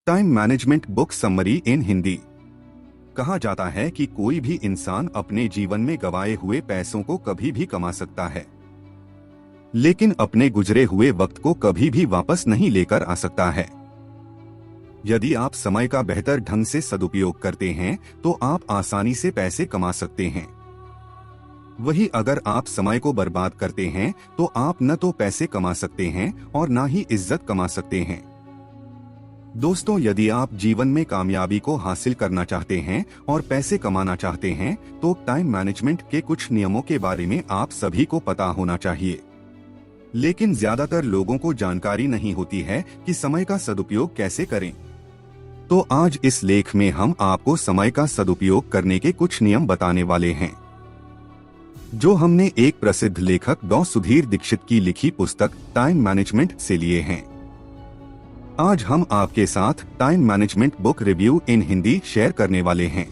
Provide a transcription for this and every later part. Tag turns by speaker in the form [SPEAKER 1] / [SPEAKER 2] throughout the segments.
[SPEAKER 1] Time management book summary इन हिंदी। कहा जाता है कि कोई भी इंसान अपने जीवन में गंवाए हुए पैसों को कभी भी कमा सकता है, लेकिन अपने गुजरे हुए वक्त को कभी भी वापस नहीं लेकर आ सकता है। यदि आप समय का बेहतर ढंग से सदुपयोग करते हैं तो आप आसानी से पैसे कमा सकते हैं। वही अगर आप समय को बर्बाद करते हैं तो आप न तो पैसे कमा सकते हैं और न ही इज्जत कमा सकते हैं। दोस्तों, यदि आप जीवन में कामयाबी को हासिल करना चाहते हैं और पैसे कमाना चाहते हैं तो टाइम मैनेजमेंट के कुछ नियमों के बारे में आप सभी को पता होना चाहिए। लेकिन ज्यादातर लोगों को जानकारी नहीं होती है कि समय का सदुपयोग कैसे करें। तो आज इस लेख में हम आपको समय का सदुपयोग करने के कुछ नियम बताने वाले हैं, जो हमने एक प्रसिद्ध लेखक डॉ. सुधीर दीक्षित की लिखी पुस्तक टाइम मैनेजमेंट से लिए हैं। आज हम आपके साथ टाइम मैनेजमेंट बुक रिव्यू इन हिंदी शेयर करने वाले हैं।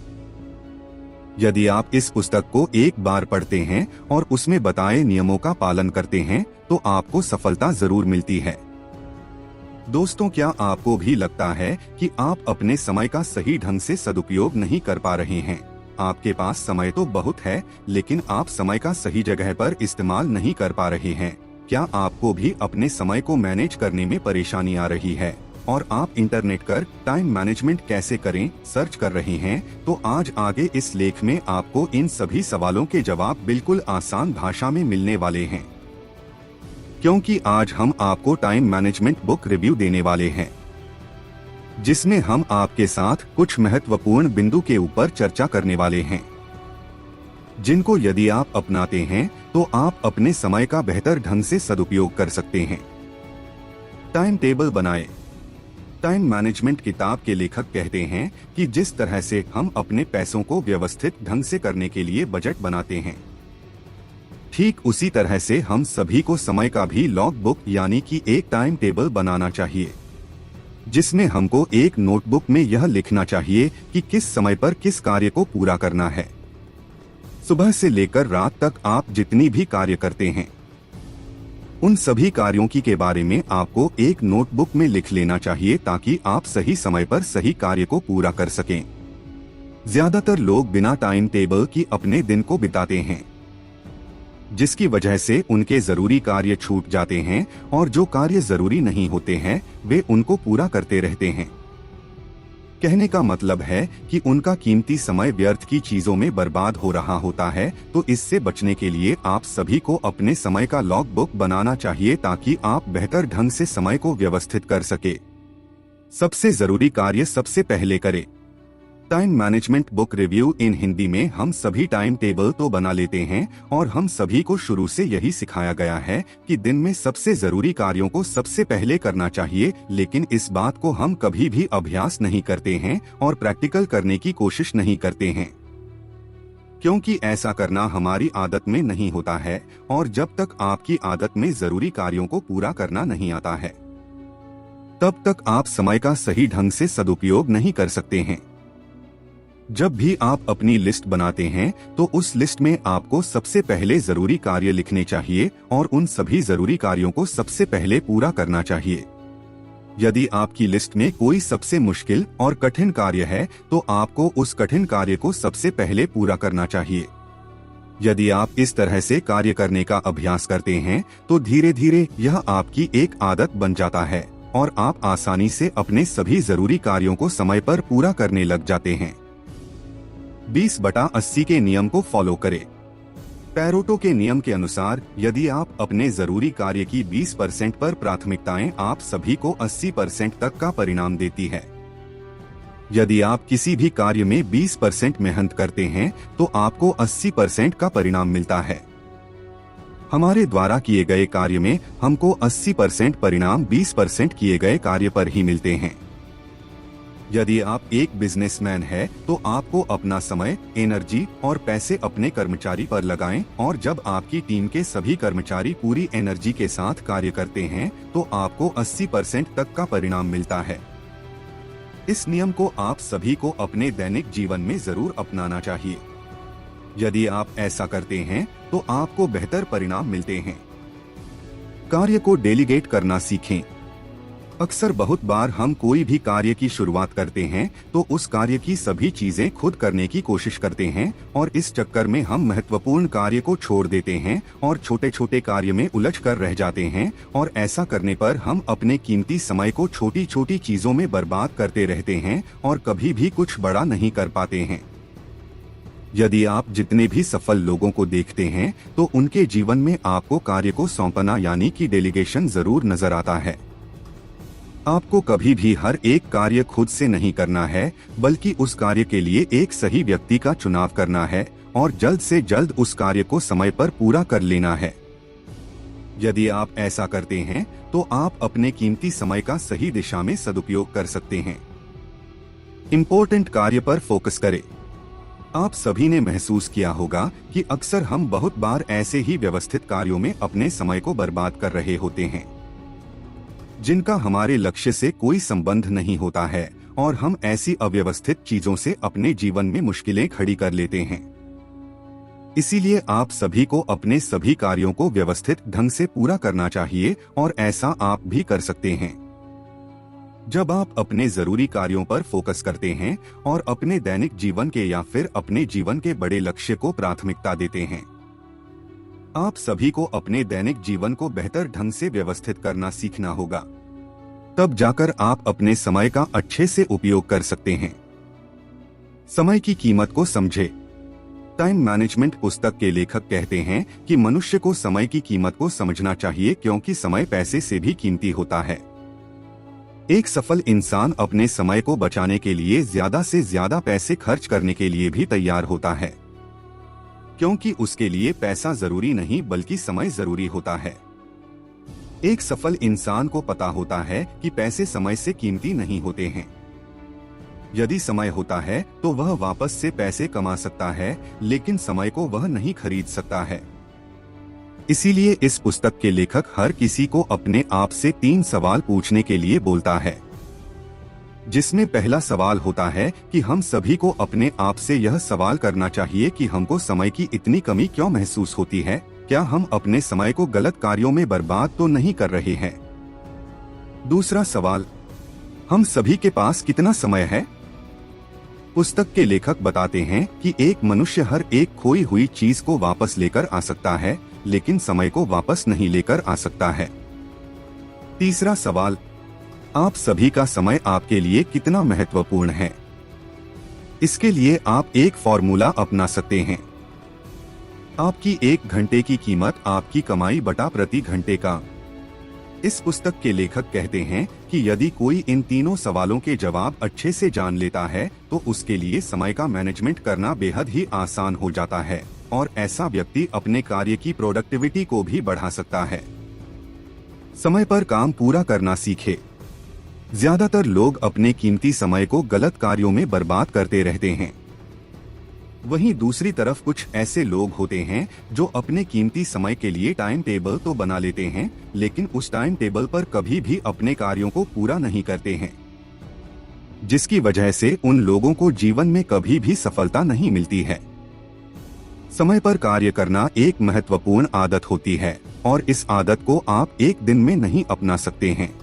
[SPEAKER 1] यदि आप इस पुस्तक को एक बार पढ़ते हैं और उसमें बताए नियमों का पालन करते हैं तो आपको सफलता जरूर मिलती है। दोस्तों, क्या आपको भी लगता है कि आप अपने समय का सही ढंग से सदुपयोग नहीं कर पा रहे हैं? आपके पास समय तो बहुत है, लेकिन आप समय का सही जगह पर इस्तेमाल नहीं कर पा रहे हैं। क्या आपको भी अपने समय को मैनेज करने में परेशानी आ रही है और आप इंटरनेट पर टाइम मैनेजमेंट कैसे करें सर्च कर रहे हैं? तो आज आगे इस लेख में आपको इन सभी सवालों के जवाब बिल्कुल आसान भाषा में मिलने वाले हैं, क्योंकि आज हम आपको टाइम मैनेजमेंट बुक रिव्यू देने वाले हैं, जिसमें हम आपके साथ कुछ महत्वपूर्ण बिंदु के ऊपर चर्चा करने वाले हैं, जिनको यदि आप अपनाते हैं तो आप अपने समय का बेहतर ढंग से सदुपयोग कर सकते हैं। टाइम टेबल बनाएं। टाइम मैनेजमेंट किताब के लेखक कहते हैं कि जिस तरह से हम अपने पैसों को व्यवस्थित ढंग से करने के लिए बजट बनाते हैं, ठीक उसी तरह से हम सभी को समय का भी लॉग बुक यानी कि एक टाइम टेबल बनाना चाहिए, जिसमें हमको एक नोटबुक में यह लिखना चाहिए कि किस समय पर किस कार्य को पूरा करना है। सुबह से लेकर रात तक आप जितनी भी कार्य करते हैं, उन सभी कार्यों के बारे में आपको एक नोटबुक में लिख लेना चाहिए, ताकि आप सही समय पर सही कार्य को पूरा कर सकें। ज्यादातर लोग बिना टाइम टेबल की अपने दिन को बिताते हैं, जिसकी वजह से उनके जरूरी कार्य छूट जाते हैं और जो कार्य जरूरी नहीं होते हैं वे उनको पूरा करते रहते हैं। कहने का मतलब है कि उनका कीमती समय व्यर्थ की चीजों में बर्बाद हो रहा होता है। तो इससे बचने के लिए आप सभी को अपने समय का लॉग बुक बनाना चाहिए, ताकि आप बेहतर ढंग से समय को व्यवस्थित कर सके। सबसे जरूरी कार्य सबसे पहले करें। टाइम मैनेजमेंट बुक रिव्यू इन हिंदी में हम सभी टाइम टेबल तो बना लेते हैं और हम सभी को शुरू से यही सिखाया गया है कि दिन में सबसे जरूरी कार्यों को सबसे पहले करना चाहिए, लेकिन इस बात को हम कभी भी अभ्यास नहीं करते हैं और प्रैक्टिकल करने की कोशिश नहीं करते हैं, क्योंकि ऐसा करना हमारी आदत में नहीं होता है और जब तक आपकी आदत में जरूरी कार्यों को पूरा करना नहीं आता है, तब तक आप समय का सही ढंग से सदुपयोग नहीं कर सकते हैं। जब भी आप अपनी लिस्ट बनाते हैं तो उस लिस्ट में आपको सबसे पहले जरूरी कार्य लिखने चाहिए और उन सभी जरूरी कार्यों को सबसे पहले पूरा करना चाहिए। यदि आपकी लिस्ट में कोई सबसे मुश्किल और कठिन कार्य है तो आपको उस कठिन कार्य को सबसे पहले पूरा करना चाहिए। यदि आप इस तरह से कार्य करने का अभ्यास करते हैं तो धीरे धीरे यह आपकी एक आदत बन जाता है और आप आसानी से अपने सभी जरूरी कार्यों को समय पर पूरा करने लग जाते हैं। 20/80 के नियम को फॉलो करें। पैरोटो के नियम के अनुसार यदि आप अपने जरूरी कार्य की 20% पर प्राथमिकताएं आप सभी को 80% तक का परिणाम देती है। यदि आप किसी भी कार्य में 20% मेहनत करते हैं तो आपको 80% का परिणाम मिलता है। हमारे द्वारा किए गए कार्य में हमको 80% परिणाम 20% किए गए कार्य पर ही मिलते हैं। यदि आप एक बिजनेसमैन हैं, तो आपको अपना समय, एनर्जी और पैसे अपने कर्मचारी पर लगाएं और जब आपकी टीम के सभी कर्मचारी पूरी एनर्जी के साथ कार्य करते हैं तो आपको 80% तक का परिणाम मिलता है। इस नियम को आप सभी को अपने दैनिक जीवन में जरूर अपनाना चाहिए। यदि आप ऐसा करते हैं तो आपको बेहतर परिणाम मिलते हैं। कार्य को डेलीगेट करना सीखें। अक्सर बहुत बार हम कोई भी कार्य की शुरुआत करते हैं तो उस कार्य की सभी चीजें खुद करने की कोशिश करते हैं और इस चक्कर में हम महत्वपूर्ण कार्य को छोड़ देते हैं और छोटे छोटे कार्य में उलझ कर रह जाते हैं और ऐसा करने पर हम अपने कीमती समय को छोटी छोटी चीजों में बर्बाद करते रहते हैं और कभी भी कुछ बड़ा नहीं कर पाते हैं। यदि आप जितने भी सफल लोगों को देखते हैं तो उनके जीवन में आपको कार्य को सौंपना यानी कि डेलीगेशन जरूर नजर आता है। आपको कभी भी हर एक कार्य खुद से नहीं करना है, बल्कि उस कार्य के लिए एक सही व्यक्ति का चुनाव करना है और जल्द से जल्द उस कार्य को समय पर पूरा कर लेना है। यदि आप ऐसा करते हैं तो आप अपने कीमती समय का सही दिशा में सदुपयोग कर सकते हैं। इम्पोर्टेंट कार्य पर फोकस करें। आप सभी ने महसूस किया होगा कि अक्सर हम बहुत बार ऐसे ही व्यवस्थित कार्यों में अपने समय को बर्बाद कर रहे होते हैं जिनका हमारे लक्ष्य से कोई संबंध नहीं होता है और हम ऐसी अव्यवस्थित चीजों से अपने जीवन में मुश्किलें खड़ी कर लेते हैं। इसीलिए आप सभी को अपने सभी कार्यों को व्यवस्थित ढंग से पूरा करना चाहिए और ऐसा आप भी कर सकते हैं। जब आप अपने जरूरी कार्यों पर फोकस करते हैं और अपने दैनिक जीवन के या फिर अपने जीवन के बड़े लक्ष्य को प्राथमिकता देते हैं, आप सभी को अपने दैनिक जीवन को बेहतर ढंग से व्यवस्थित करना सीखना होगा। तब जाकर आप अपने समय का अच्छे से उपयोग कर सकते हैं। समय की कीमत को समझे। टाइम मैनेजमेंट पुस्तक के लेखक कहते हैं कि मनुष्य को समय की कीमत को समझना चाहिए क्योंकि समय पैसे से भी कीमती होता है। एक सफल इंसान अपने समय को बचाने के लिए ज्यादा से ज्यादा पैसे खर्च करने के लिए भी तैयार होता है, क्योंकि उसके लिए पैसा जरूरी नहीं बल्कि समय जरूरी होता है। एक सफल इंसान को पता होता है कि पैसे समय से कीमती नहीं होते हैं। यदि समय होता है तो वह वापस से पैसे कमा सकता है, लेकिन समय को वह नहीं खरीद सकता है। इसीलिए इस पुस्तक के लेखक हर किसी को अपने आप से 3 सवाल पूछने के लिए बोलता है, जिसमें पहला सवाल होता है कि हम सभी को अपने आप से यह सवाल करना चाहिए कि हमको समय की इतनी कमी क्यों महसूस होती है। क्या हम अपने समय को गलत कार्यों में बर्बाद तो नहीं कर रहे हैं? दूसरा सवाल, हम सभी के पास कितना समय है? पुस्तक के लेखक बताते हैं कि एक मनुष्य हर एक खोई हुई चीज को वापस लेकर आ सकता है, लेकिन समय को वापस नहीं लेकर आ सकता है। तीसरा सवाल, आप सभी का समय आपके लिए कितना महत्वपूर्ण है? इसके लिए आप एक फॉर्मूला अपना सकते हैं। आपकी 1 घंटे की कीमत आपकी कमाई बटा प्रति घंटे का। इस पुस्तक के लेखक कहते हैं कि यदि कोई इन तीनों सवालों के जवाब अच्छे से जान लेता है तो उसके लिए समय का मैनेजमेंट करना बेहद ही आसान हो जाता है और ऐसा व्यक्ति अपने कार्य की प्रोडक्टिविटी को भी बढ़ा सकता है। समय पर काम पूरा करना सीखे। ज्यादातर लोग अपने कीमती समय को गलत कार्यों में बर्बाद करते रहते हैं। वहीं दूसरी तरफ कुछ ऐसे लोग होते हैं जो अपने कीमती समय के लिए टाइम टेबल तो बना लेते हैं, लेकिन उस टाइम टेबल पर कभी भी अपने कार्यों को पूरा नहीं करते हैं, जिसकी वजह से उन लोगों को जीवन में कभी भी सफलता नहीं मिलती है। समय पर कार्य करना एक महत्वपूर्ण आदत होती है और इस आदत को आप एक दिन में नहीं अपना सकते हैं,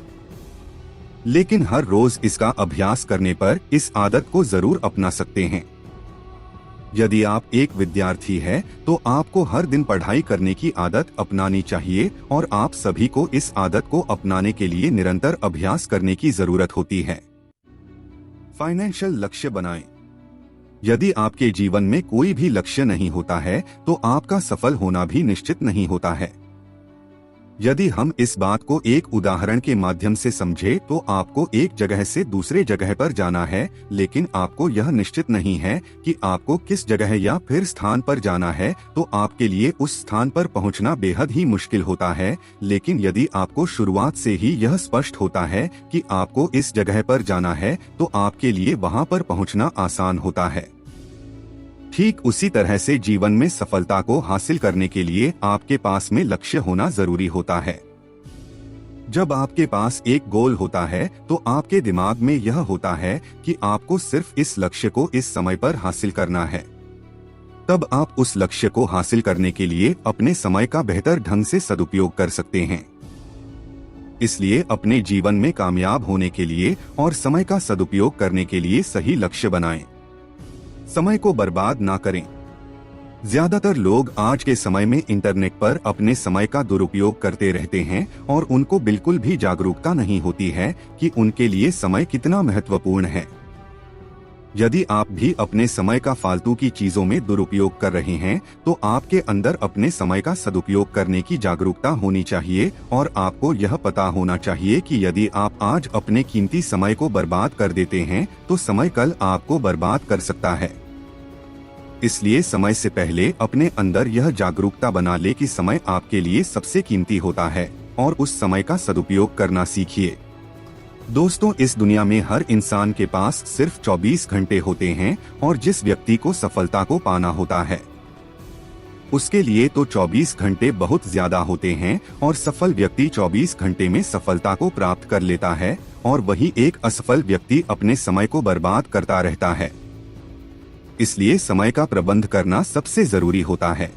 [SPEAKER 1] लेकिन हर रोज इसका अभ्यास करने पर इस आदत को जरूर अपना सकते हैं। यदि आप एक विद्यार्थी हैं, तो आपको हर दिन पढ़ाई करने की आदत अपनानी चाहिए और आप सभी को इस आदत को अपनाने के लिए निरंतर अभ्यास करने की जरूरत होती है। फाइनेंशियल लक्ष्य बनाएं। यदि आपके जीवन में कोई भी लक्ष्य नहीं होता है तो आपका सफल होना भी निश्चित नहीं होता है। यदि हम इस बात को एक उदाहरण के माध्यम से समझे तो आपको एक जगह से दूसरे जगह पर जाना है, लेकिन आपको यह निश्चित नहीं है कि आपको किस जगह या फिर स्थान पर जाना है, तो आपके लिए उस स्थान पर पहुंचना बेहद ही मुश्किल होता है। लेकिन यदि आपको शुरुआत से ही यह स्पष्ट होता है कि आपको इस जगह पर जाना है, तो आपके लिए वहां पर पहुंचना आसान होता है। ठीक उसी तरह से जीवन में सफलता को हासिल करने के लिए आपके पास में लक्ष्य होना जरूरी होता है। जब आपके पास एक गोल होता है तो आपके दिमाग में यह होता है कि आपको सिर्फ इस लक्ष्य को इस समय पर हासिल करना है। तब आप उस लक्ष्य को हासिल करने के लिए अपने समय का बेहतर ढंग से सदुपयोग कर सकते हैं। इसलिए अपने जीवन में कामयाब होने के लिए और समय का सदुपयोग करने के लिए सही लक्ष्य बनाएं। समय को बर्बाद ना करें। ज्यादातर लोग आज के समय में इंटरनेट पर अपने समय का दुरुपयोग करते रहते हैं और उनको बिल्कुल भी जागरूकता नहीं होती है कि उनके लिए समय कितना महत्वपूर्ण है। यदि आप भी अपने समय का फालतू की चीजों में दुरुपयोग कर रहे हैं तो आपके अंदर अपने समय का सदुपयोग करने की जागरूकता होनी चाहिए और आपको यह पता होना चाहिए कि यदि आप आज अपने कीमती समय को बर्बाद कर देते हैं तो समय कल आपको बर्बाद कर सकता है। इसलिए समय से पहले अपने अंदर यह जागरूकता बना ले कि समय आपके लिए सबसे कीमती होता है और उस समय का सदुपयोग करना सीखिए। दोस्तों, इस दुनिया में हर इंसान के पास सिर्फ 24 घंटे होते हैं और जिस व्यक्ति को सफलता को पाना होता है उसके लिए तो 24 घंटे बहुत ज्यादा होते हैं और सफल व्यक्ति 24 घंटे में सफलता को प्राप्त कर लेता है और वही एक असफल व्यक्ति अपने समय को बर्बाद करता रहता है। इसलिए समय का प्रबंध करना सबसे जरूरी होता है।